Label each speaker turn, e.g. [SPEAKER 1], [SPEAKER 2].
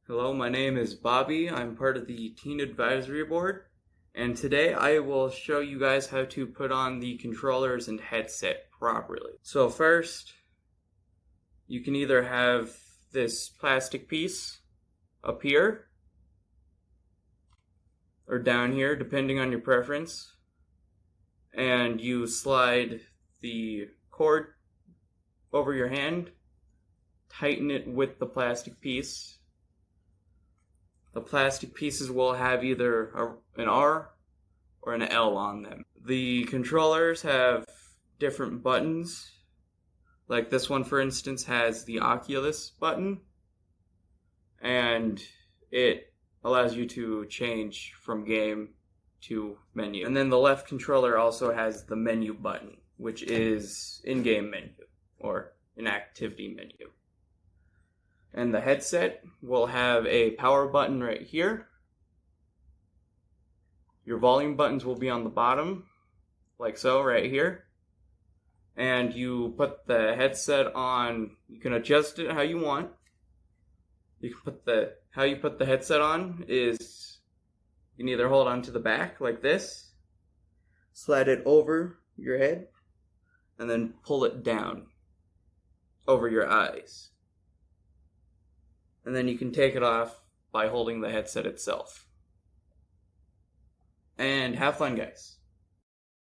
[SPEAKER 1] Hello, my name is Bobby. I'm part of the Teen Advisory Board, and today I will show you guys how to put on the controllers and headset properly. So first, you can either have this plastic piece up here or down here, depending on your preference, and you slide the cord over your hand, tighten it with the plastic piece. The plastic pieces will have either an R or an L on them. The controllers have different buttons. Like this one, for instance, has the Oculus button, and it allows you to change from game to menu. And then the left controller also has the menu button, which is in-game menu or an activity menu. And the headset will have a power button right here. Your volume buttons will be on the bottom, like so, right here. And you put the headset on, you can adjust it how you want. How you put the headset on is, you can either hold onto the back like this, slide it over your head, and then pull it down over your eyes. And then you can take it off by holding the headset itself. And have fun, guys.